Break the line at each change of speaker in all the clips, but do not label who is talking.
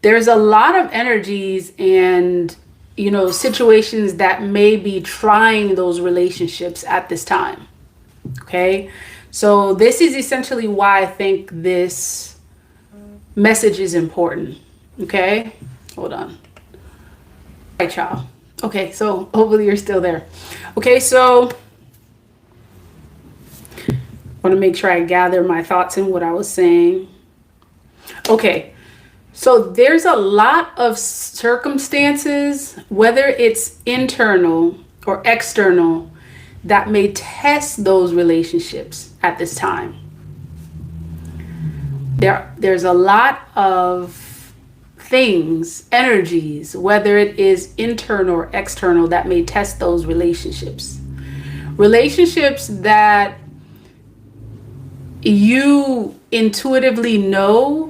there's a lot of energies and, situations that may be trying those relationships at this time. Okay. So this is essentially why I think this message is important. Okay. Hold on. All right, y'all. Okay. So hopefully you're still there. Okay. So I want to make sure I gather my thoughts in what I was saying. Okay. So there's a lot of circumstances, whether it's internal or external, that may test those relationships at this time. There's a lot of things, energies, whether it is internal or external, that may test those relationships. Relationships that you intuitively know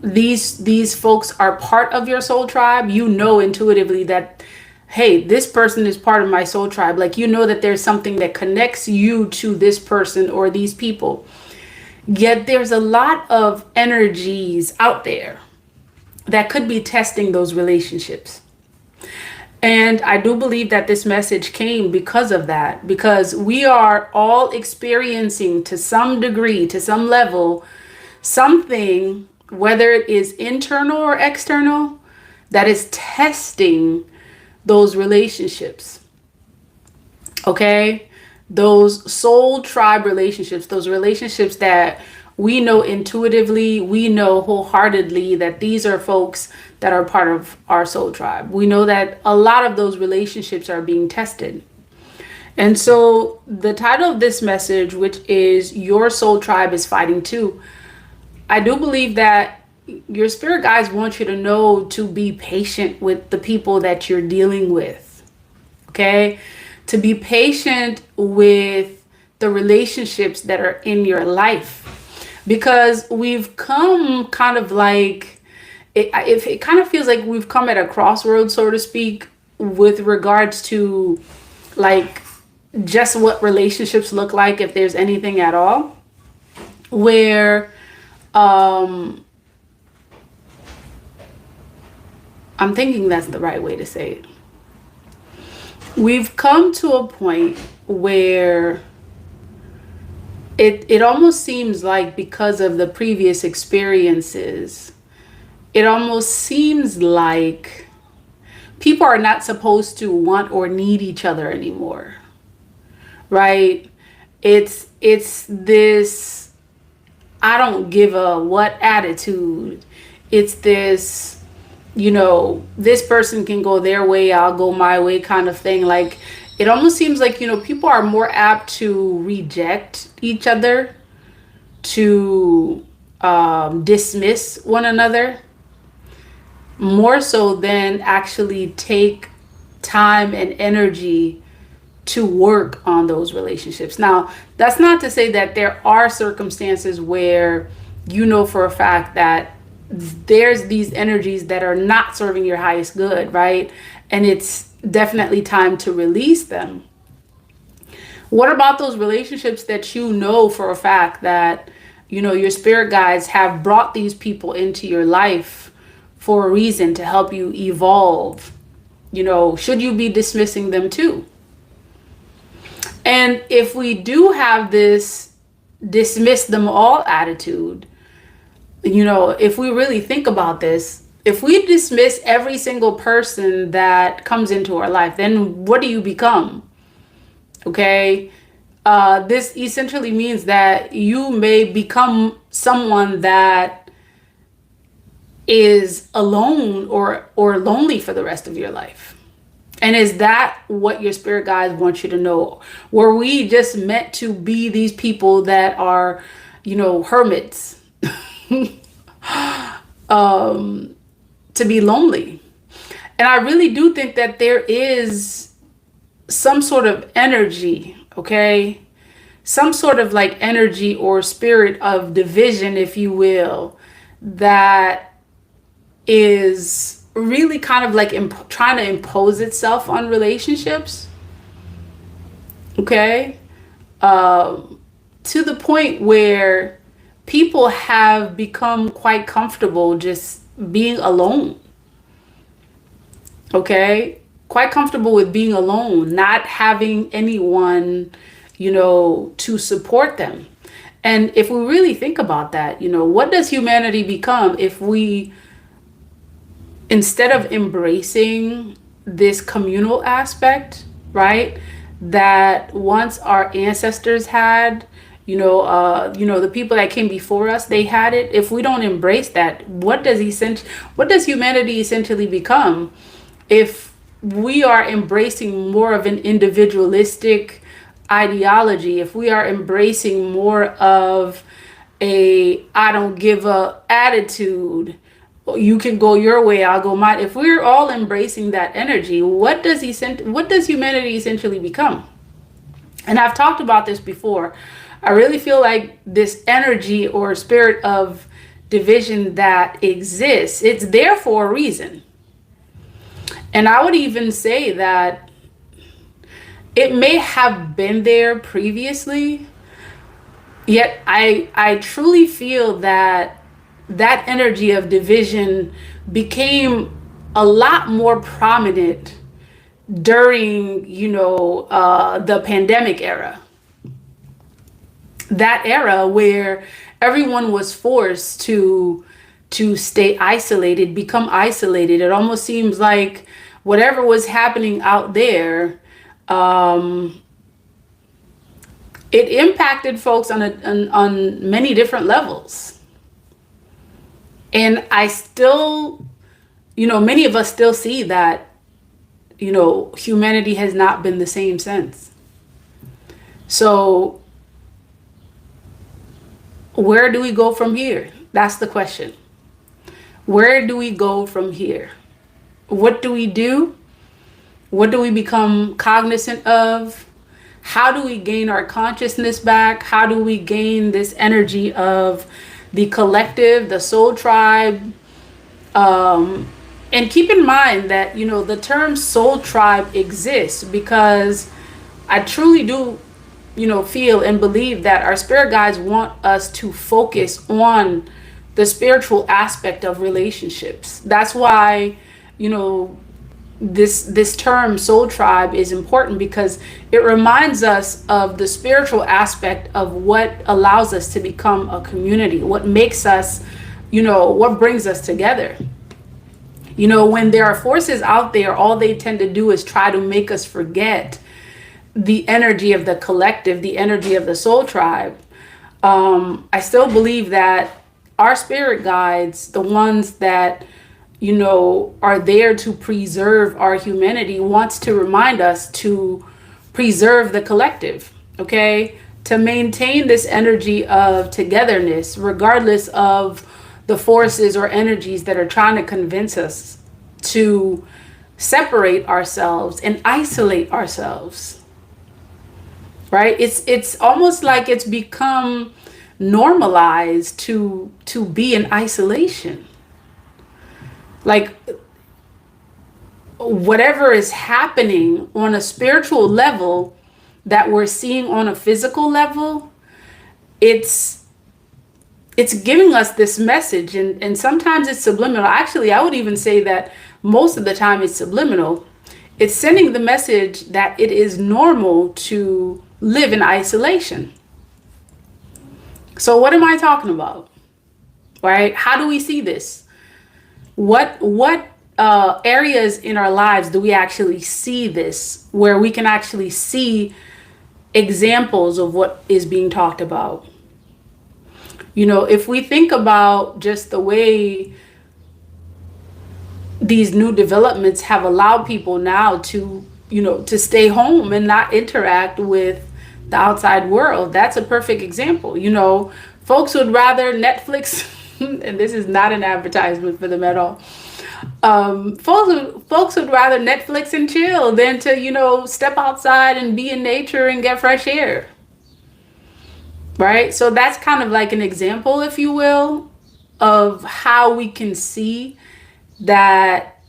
these folks are part of your soul tribe. You know intuitively that, hey, this person is part of my soul tribe. Like, that there's something that connects you to this person or these people. Yet there's a lot of energies out there that could be testing those relationships. And I do believe that this message came because of that, because we are all experiencing to some degree, to some level, something, whether it is internal or external, that is testing those relationships. Okay? Those soul tribe relationships, those relationships that we know intuitively, we know wholeheartedly that these are folks that are part of our soul tribe. We know that a lot of those relationships are being tested. And so the title of this message, which is Your Soul Tribe is Fighting Too, I do believe that your spirit guides want you to know to be patient with the people that you're dealing with. Okay? To be patient with the relationships that are in your life. Because we've come kind of like, it kind of feels like we've come at a crossroads, so to speak, with regards to like just what relationships look like, if there's anything at all, where I'm thinking that's the right way to say it. We've come to a point where it almost seems like, because of the previous experiences, it almost seems like people are not supposed to want or need each other anymore. Right? It's this I don't give a what attitude. It's this, this person can go their way, I'll go my way kind of thing. Like, it almost seems like, people are more apt to reject each other, to dismiss one another, more so than actually take time and energy to work on those relationships. Now, that's not to say that there are circumstances where for a fact that there's these energies that are not serving your highest good, right? And it's definitely time to release them. What about those relationships that for a fact that, your spirit guides have brought these people into your life for a reason, to help you evolve? Should you be dismissing them too? And if we do have this dismiss them all attitude, if we really think about this, if we dismiss every single person that comes into our life, then what do you become? Okay. This essentially means that you may become someone that is alone or lonely for the rest of your life. And is that what your spirit guides want you to know? Were we just meant to be these people that are, hermits, to be lonely? And I really do think that there is some sort of energy, okay? Some sort of like energy or spirit of division, if you will, that is really kind of like trying to impose itself on relationships. Okay. To the point where people have become quite comfortable just being alone. Okay? Quite comfortable with being alone, not having anyone, to support them. And if we really think about that, what does humanity become if we, instead of embracing this communal aspect, right, that once our ancestors had, the people that came before us, they had it. If we don't embrace that, what does humanity essentially become if we are embracing more of an individualistic ideology, if we are embracing more of a I don't give a attitude, you can go your way, I'll go mine. If we're all embracing that energy, what does humanity essentially become? And I've talked about this before. I really feel like this energy or spirit of division that exists, it's there for a reason. And I would even say that it may have been there previously, yet I truly feel that that energy of division became a lot more prominent during, the pandemic era. That era where everyone was forced to stay isolated, become isolated. It almost seems like whatever was happening out there, it impacted folks on many different levels. And I still, many of us still see that, humanity has not been the same since. So where do we go from here? That's the question. Where do we go from here? What do we do? What do we become cognizant of? How do we gain our consciousness back? How do we gain this energy of the collective, the soul tribe? And keep in mind that, the term soul tribe exists because I truly do, feel and believe that our spirit guides want us to focus on the spiritual aspect of relationships. That's why, this term soul tribe is important, because it reminds us of the spiritual aspect of what allows us to become a community, what makes us, what brings us together. When there are forces out there, all they tend to do is try to make us forget the energy of the collective, the energy of the soul tribe. I still believe that our spirit guides, the ones that, are there to preserve our humanity, wants to remind us to preserve the collective, okay? To maintain this energy of togetherness, regardless of the forces or energies that are trying to convince us to separate ourselves and isolate ourselves, right? It's almost like it's become normalized to be in isolation. Like whatever is happening on a spiritual level that we're seeing on a physical level, it's giving us this message, and sometimes it's subliminal. Actually, I would even say that most of the time it's subliminal. It's sending the message that it is normal to live in isolation. So what am I talking about? Right? How do we see this? What areas in our lives do we actually see this, where we can actually see examples of what is being talked about? If we think about just the way these new developments have allowed people now to, to stay home and not interact with the outside world, that's a perfect example. Folks would rather Netflix, and this is not an advertisement for them at all. Folks would rather Netflix and chill than to, step outside and be in nature and get fresh air. Right? So that's kind of like an example, if you will, of how we can see that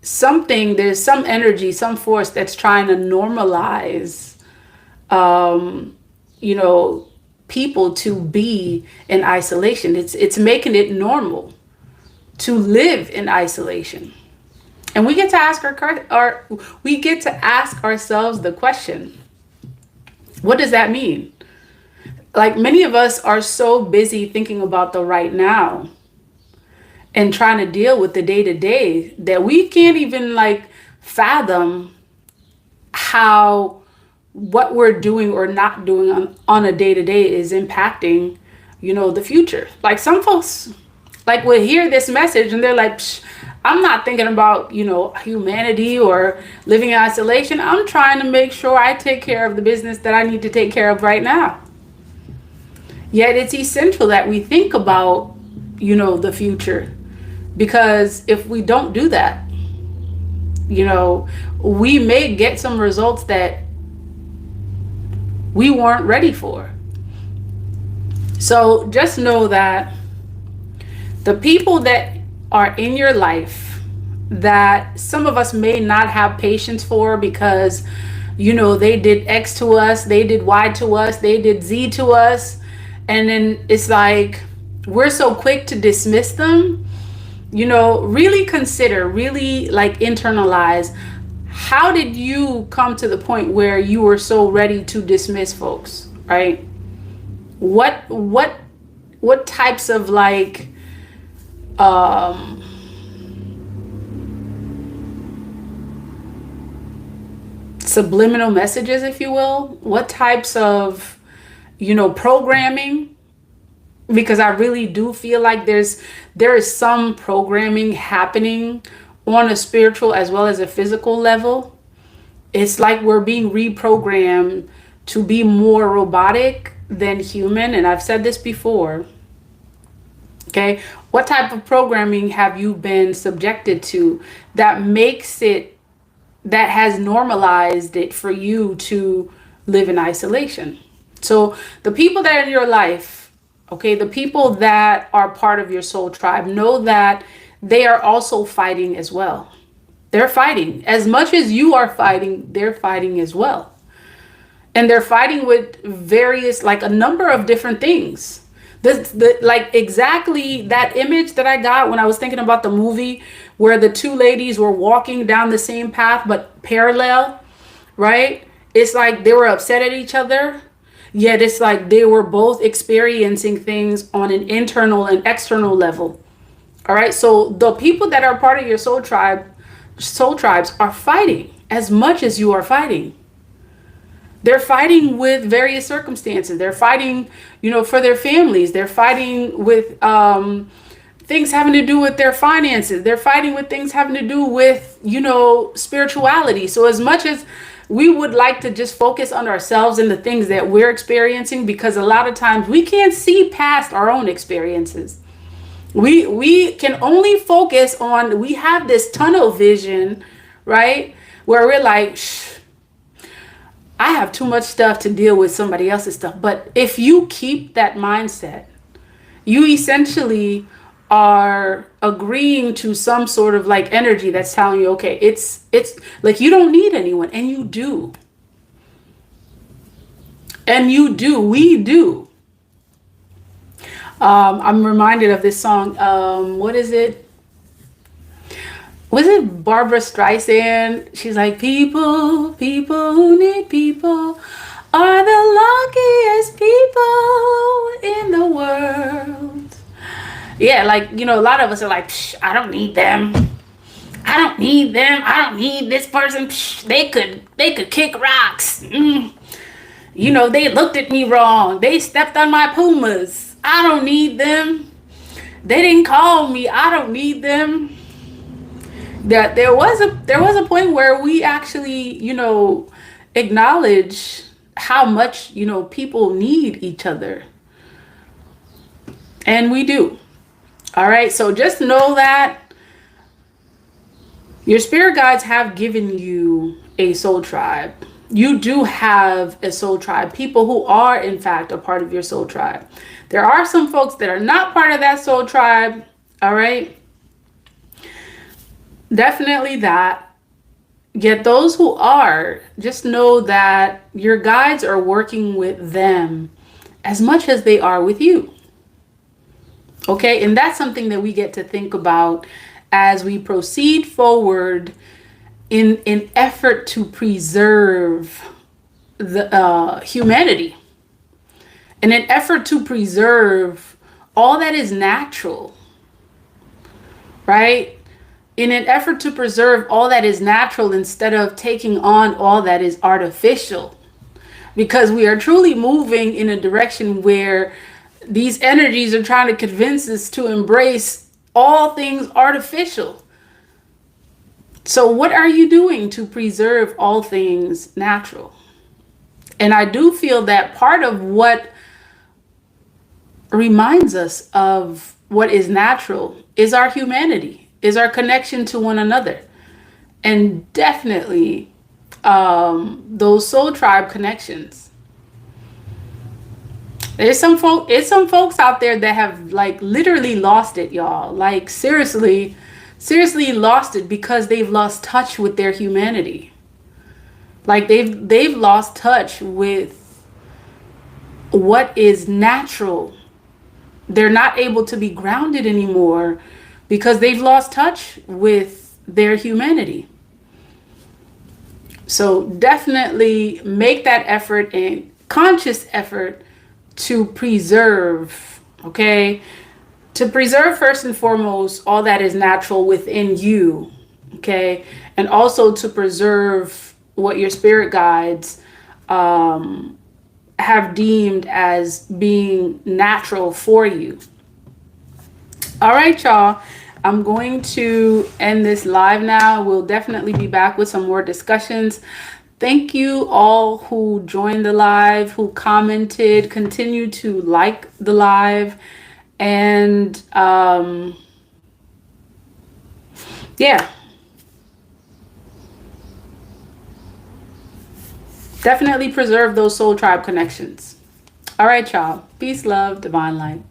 there's some energy, some force that's trying to normalize, people to be in isolation. It's making it normal to live in isolation. And we get to ask we get to ask ourselves the question, what does that mean? Like, many of us are so busy thinking about the right now and trying to deal with the day to day that we can't even like fathom how what we're doing or not doing on a day to day is impacting, the future. Like, some folks like will hear this message and they're like, Psh, I'm not thinking about, humanity or living in isolation. I'm trying to make sure I take care of the business that I need to take care of right now. Yet it's essential that we think about, the future, because if we don't do that, we may get some results that we weren't ready for. So just know that the people that are in your life that some of us may not have patience for because, they did X to us, they did Y to us, they did Z to us. And then it's like, we're so quick to dismiss them. Really consider, really like internalize, how did you come to the point where you were so ready to dismiss folks, right? What types of like subliminal messages, if you will, what types of programming, because I really do feel like there is some programming happening on a spiritual as well as a physical level. It's like we're being reprogrammed to be more robotic than human. And I've said this before. Okay. What type of programming have you been subjected to that has normalized it for you to live in isolation? So the people that are in your life, okay, the people that are part of your soul tribe, know that they are also fighting as well. They're fighting. As much as you are fighting, they're fighting as well. And they're fighting with various, like a number of different things. Like exactly that image that I got when I was thinking about the movie where the two ladies were walking down the same path but parallel, right? It's like they were upset at each other. Yet it's like they were both experiencing things on an internal and external level. All right. So the people that are part of your soul tribes are fighting as much as you are fighting. They're fighting with various circumstances. They're fighting, for their families. They're fighting with things having to do with their finances. They're fighting with things having to do with, spirituality. So as much as we would like to just focus on ourselves and the things that we're experiencing, because a lot of times we can't see past our own experiences. We can only focus on, we have this tunnel vision, right? Where we're like, I have too much stuff to deal with somebody else's stuff. But if you keep that mindset, you essentially are agreeing to some sort of like energy that's telling you, okay, it's like you don't need anyone, and you do. We do. I'm reminded of this song. What is it? Was it Barbara Streisand? She's like, people who need people are the luckiest people in the world. Yeah, like, a lot of us are like, I don't need them. I don't need them. I don't need this person. They could kick rocks. They looked at me wrong. They stepped on my Pumas. I don't need them. They didn't call me. I don't need them. That there was a point where we actually, acknowledge how much, people need each other. And we do. All right. So just know that your spirit guides have given you a soul tribe. You do have a soul tribe, people who are in fact a part of your soul tribe. There are some folks that are not part of that soul tribe. All right. Definitely that. Yet those who are, just know that your guides are working with them as much as they are with you. Okay, and that's something that we get to think about as we proceed forward in an effort to preserve the humanity, in an effort to preserve all that is natural, right? In an effort to preserve all that is natural instead of taking on all that is artificial. Because we are truly moving in a direction where these energies are trying to convince us to embrace all things artificial. So what are you doing to preserve all things natural? And I do feel that part of what reminds us of what is natural is our humanity, is our connection to one another. And definitely those soul tribe connections. It's some folks out there that have like literally lost it, y'all. Like seriously lost it because they've lost touch with their humanity. Like they've lost touch with what is natural. They're not able to be grounded anymore because they've lost touch with their humanity. So definitely make that effort, and conscious effort, to preserve, okay? To preserve first and foremost all that is natural within you, okay? And also to preserve what your spirit guides have deemed as being natural for you. All right, y'all. I'm going to end this live now. We'll definitely be back with some more discussions. Thank you all who joined the live, who commented, continue to like the live. And yeah, definitely preserve those soul tribe connections. All right, y'all. Peace, love, divine light.